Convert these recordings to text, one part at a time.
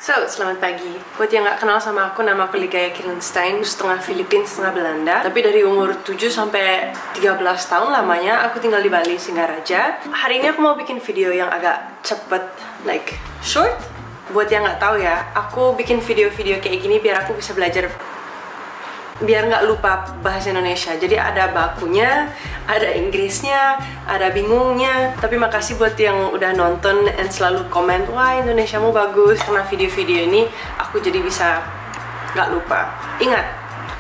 So, selamat pagi. Buat yang gak kenal sama aku, nama aku Ligaya Kirlenstein, setengah Filipina, setengah Belanda. Tapi dari umur 7 sampai 13 tahun lamanya, aku tinggal di Bali, Singaraja. Hari ini aku mau bikin video yang agak cepet, like short. Buat yang gak tahu ya, aku bikin video-video kayak gini biar aku bisa belajar, biar nggak lupa bahasa Indonesia. Jadi ada bakunya, ada Inggrisnya, ada bingungnya. Tapi makasih buat yang udah nonton dan selalu komen, wah Indonesiamu bagus. Karena video-video ini aku jadi bisa nggak lupa. Ingat,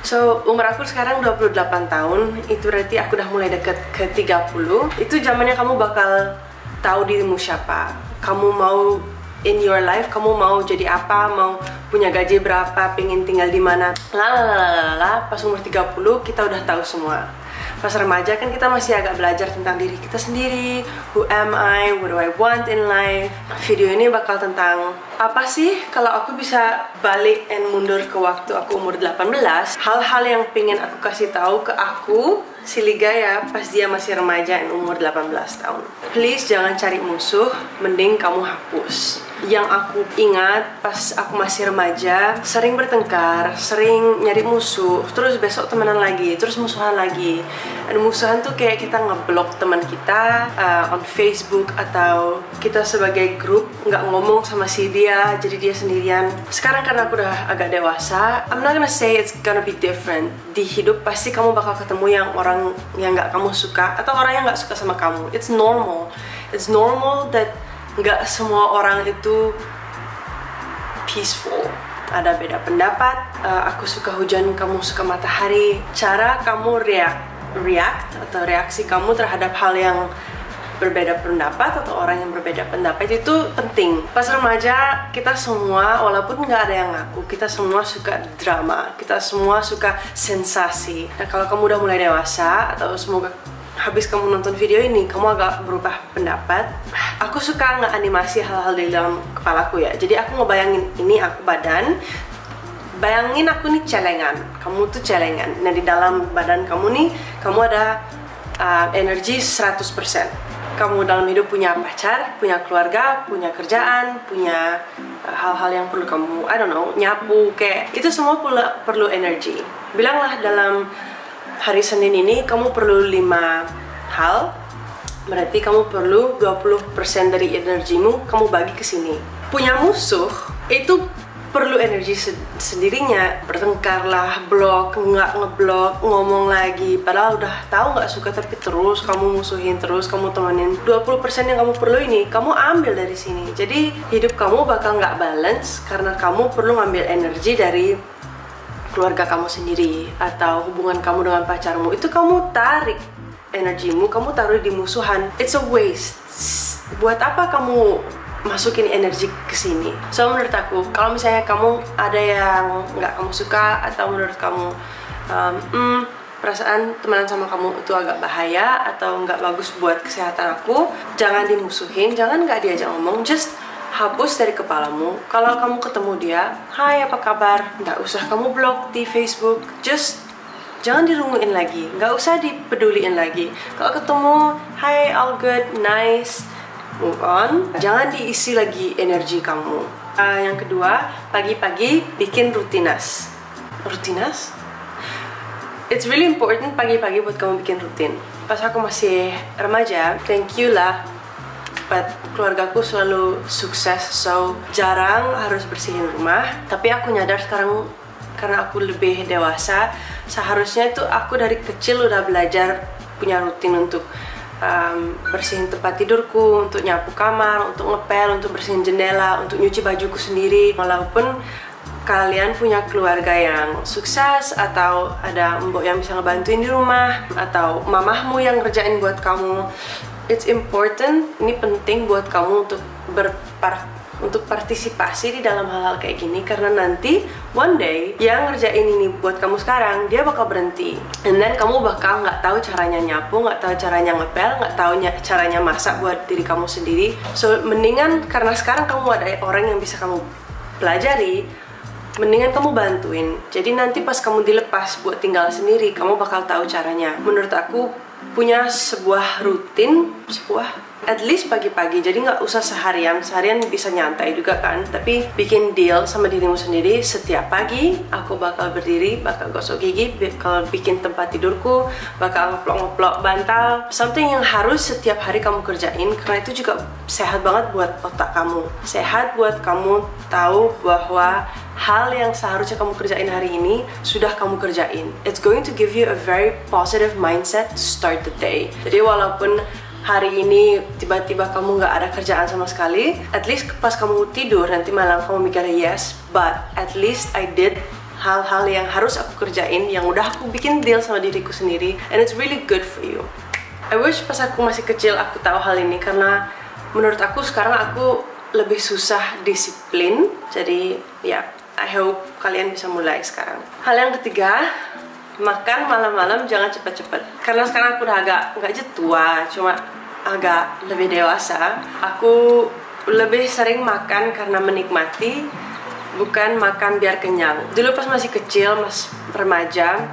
so umur aku sekarang 28 tahun. Itu berarti aku udah mulai deket ke 30. Itu zamannya kamu bakal tahu dirimu siapa, kamu mau in your life, kamu mau jadi apa, mau punya gaji berapa, pengen tinggal di mana, lalalala. Pas umur 30 kita udah tahu semua. Pas remaja kan kita masih agak belajar tentang diri kita sendiri. Who am I? What do I want in life? Video ini bakal tentang apa sih kalau aku bisa balik and mundur ke waktu aku umur 18. Hal-hal yang pengen aku kasih tahu ke aku si Ligaya pas dia masih remaja dan umur 18 tahun. Please jangan cari musuh, mending kamu hapus. Yang aku ingat pas aku masih remaja, sering bertengkar, sering nyari musuh, terus besok temenan lagi, terus musuhan lagi. Dan musuhan tuh kayak kita ngeblok teman kita on Facebook, atau kita sebagai grup nggak ngomong sama si dia, jadi dia sendirian. Sekarang karena aku udah agak dewasa, I'm not gonna say it's gonna be different. Di hidup pasti kamu bakal ketemu yang orang yang nggak kamu suka, atau orang yang nggak suka sama kamu. It's normal. It's normal that nggak semua orang itu peaceful. Ada beda pendapat. Aku suka hujan, kamu suka matahari. Cara kamu react atau reaksi kamu terhadap hal yang berbeda pendapat atau orang yang berbeda pendapat itu penting. Pas remaja kita semua, walaupun nggak ada yang ngaku, kita semua suka drama, kita semua suka sensasi. Nah kalau kamu udah mulai dewasa, atau semoga habis kamu nonton video ini kamu agak berubah pendapat, aku suka nge-animasi hal-hal di dalam kepalaku ya. Jadi aku ngebayangin ini aku badan, bayangin aku nih celengan, kamu tuh celengan. Nah di dalam badan kamu nih, kamu ada energi 100%. Kamu dalam hidup punya pacar, punya keluarga, punya kerjaan, punya hal-hal yang perlu kamu, I don't know, nyapu, kayak itu semua perlu energi. Bilanglah dalam hari Senin ini kamu perlu 5 hal, berarti kamu perlu 20% dari energimu kamu bagi ke sini. Punya musuh itu perlu energi sendirinya. Bertengkar lah, blok, nggak ngeblok, ngomong lagi, padahal udah tahu nggak suka tapi terus kamu musuhin, terus kamu temenin. 20% yang kamu perlu ini kamu ambil dari sini. Jadi hidup kamu bakal nggak balance karena kamu perlu ngambil energi dari keluarga kamu sendiri, atau hubungan kamu dengan pacarmu. Itu kamu tarik energimu, kamu taruh di musuhan. It's a waste. Buat apa kamu masukin energi ke sini? So menurut aku, kalau misalnya kamu ada yang nggak kamu suka, atau menurut kamu perasaan temenan sama kamu itu agak bahaya atau nggak bagus buat kesehatan aku, jangan dimusuhin, jangan nggak diajak ngomong, just hapus dari kepalamu. Kalau kamu ketemu dia, hai apa kabar, nggak usah kamu blok di Facebook, just jangan dirunguin lagi, nggak usah dipeduliin lagi. Kalau ketemu, hai all good, nice, move on. Jangan diisi lagi energi kamu. Yang kedua, pagi-pagi bikin rutinas. Rutinas? It's really important pagi-pagi buat kamu bikin rutin. Pas aku masih remaja, thank you lah, but keluargaku selalu sukses, so jarang harus bersihin rumah. Tapi aku nyadar sekarang karena aku lebih dewasa, seharusnya itu aku dari kecil udah belajar punya rutin untuk bersihin tempat tidurku, untuk nyapu kamar, untuk ngepel, untuk bersihin jendela, untuk nyuci bajuku sendiri. Walaupun kalian punya keluarga yang sukses, atau ada mbok yang bisa ngebantuin di rumah, atau mamahmu yang ngerjain buat kamu, it's important, ini penting buat kamu untuk partisipasi di dalam hal-hal kayak gini. Karena nanti one day yang ngerjain ini buat kamu sekarang, dia bakal berhenti, and then kamu bakal nggak tahu caranya nyapu, nggak tahu caranya ngepel, nggak tahu caranya masak buat diri kamu sendiri. So mendingan, karena sekarang kamu ada orang yang bisa kamu pelajari, mendingan kamu bantuin. Jadi nanti pas kamu dilepas buat tinggal sendiri, kamu bakal tahu caranya. Menurut aku punya sebuah rutin, at least pagi-pagi, jadi nggak usah seharian bisa nyantai juga kan, tapi bikin deal sama dirimu sendiri. Setiap pagi aku bakal berdiri, bakal gosok gigi, bakal bikin tempat tidurku, bakal ngeplok-ngeplok bantal, something yang harus setiap hari kamu kerjain, karena itu juga sehat banget buat otak kamu, sehat buat kamu tahu bahwa hal yang seharusnya kamu kerjain hari ini sudah kamu kerjain. It's going to give you a very positive mindset to start the day. Jadi walaupun hari ini tiba-tiba kamu nggak ada kerjaan sama sekali, at least pas kamu tidur nanti malam kamu mikir, yes, but at least I did hal-hal yang harus aku kerjain, yang udah aku bikin deal sama diriku sendiri, and it's really good for you. I wish pas aku masih kecil aku tahu hal ini, karena menurut aku sekarang aku lebih susah disiplin. Jadi ya, I hope kalian bisa mulai sekarang. Hal yang ketiga, makan malam-malam jangan cepet-cepet. Karena sekarang aku udah nggak tua, cuma agak lebih dewasa. Aku lebih sering makan karena menikmati, bukan makan biar kenyang. Dulu pas masih kecil, remaja,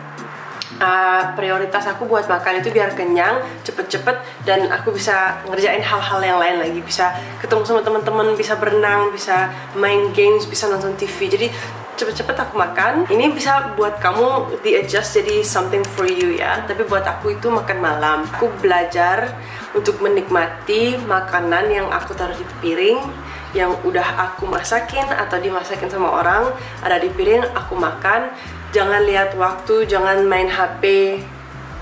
prioritas aku buat makan itu biar kenyang, cepet-cepet, dan aku bisa ngerjain hal-hal yang lain lagi. Bisa ketemu sama teman-teman, bisa berenang, bisa main games, bisa nonton TV. Jadi cepet-cepet aku makan. Ini bisa buat kamu di-adjust jadi something for you ya. Tapi buat aku itu makan malam. Aku belajar untuk menikmati makanan yang aku taruh di piring, yang udah aku masakin atau dimasakin sama orang, ada di piring, aku makan. Jangan lihat waktu, jangan main HP.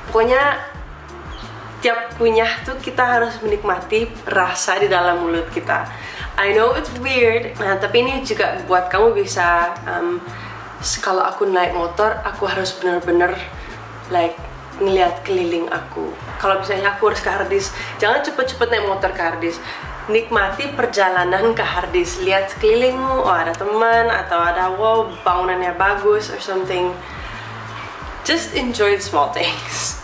Pokoknya tiap kunyah tuh kita harus menikmati rasa di dalam mulut kita. I know it's weird, nah, tapi ini juga buat kamu bisa, kalau aku naik motor, aku harus bener-bener like ngeliat keliling aku. Kalau misalnya aku harus ke Hardis, jangan cepet-cepet naik motor ke Hardis. Nikmati perjalanan ke Hardis, lihat sekelilingmu, oh ada teman atau ada wow bangunannya bagus or something. Just enjoy the small things.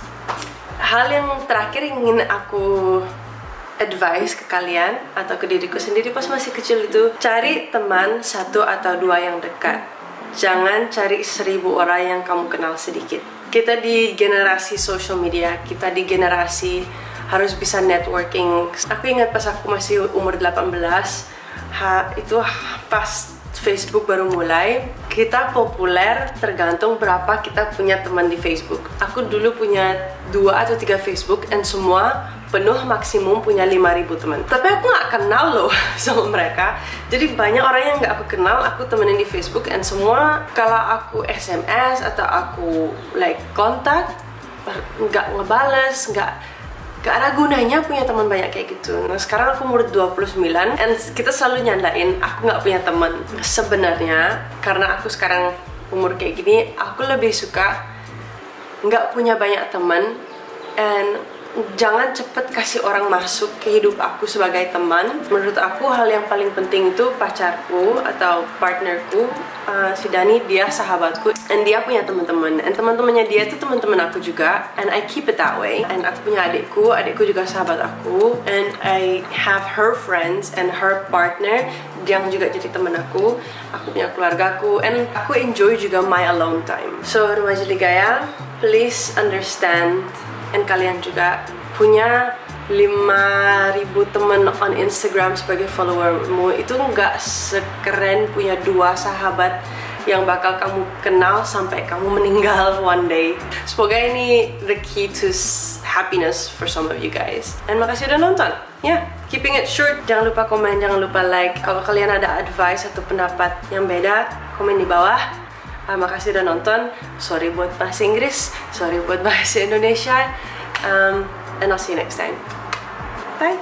Hal yang terakhir yang ingin aku advice ke kalian atau ke diriku sendiri pas masih kecil itu, cari teman 1 atau 2 yang dekat. Jangan cari 1000 orang yang kamu kenal sedikit. Kita di generasi social media, kita di generasi harus bisa networking. Aku ingat pas aku masih umur 18, itu pas Facebook baru mulai, kita populer tergantung berapa kita punya teman di Facebook. Aku dulu punya 2 atau 3 Facebook, and semua penuh maksimum punya 5.000 teman. Tapi aku nggak kenal loh sama mereka. Jadi banyak orang yang nggak aku kenal, aku temenin di Facebook, and semua kalau aku SMS atau aku like kontak, nggak ngebales, nggak ada gunanya punya teman banyak kayak gitu. Nah sekarang aku umur 29, and kita selalu nyandain aku nggak punya teman. Sebenarnya karena aku sekarang umur kayak gini, aku lebih suka nggak punya banyak teman, and jangan cepet kasih orang masuk ke hidup aku sebagai teman. Menurut aku hal yang paling penting itu pacarku atau partnerku, si Dani, dia sahabatku, and dia punya teman-teman, and teman-temannya dia itu teman-teman aku juga, and I keep it that way. And aku punya adikku juga sahabat aku, and I have her friends and her partner yang juga jadi teman aku. Aku punya keluargaku, and aku enjoy juga my alone time. So Remaja Ligaya, please understand, and kalian juga punya 5.000 teman on Instagram sebagai followermu itu nggak sekeren punya 2 sahabat yang bakal kamu kenal sampai kamu meninggal one day. Semoga ini the key to happiness for some of you guys. And makasih udah nonton. Ya, keeping it short. Jangan lupa komen, jangan lupa like. Kalau kalian ada advice atau pendapat yang beda, komen di bawah. Makasih udah nonton. Sorry buat bahasa Inggris, sorry buat bahasa Indonesia. And I'll see you next time. Bye.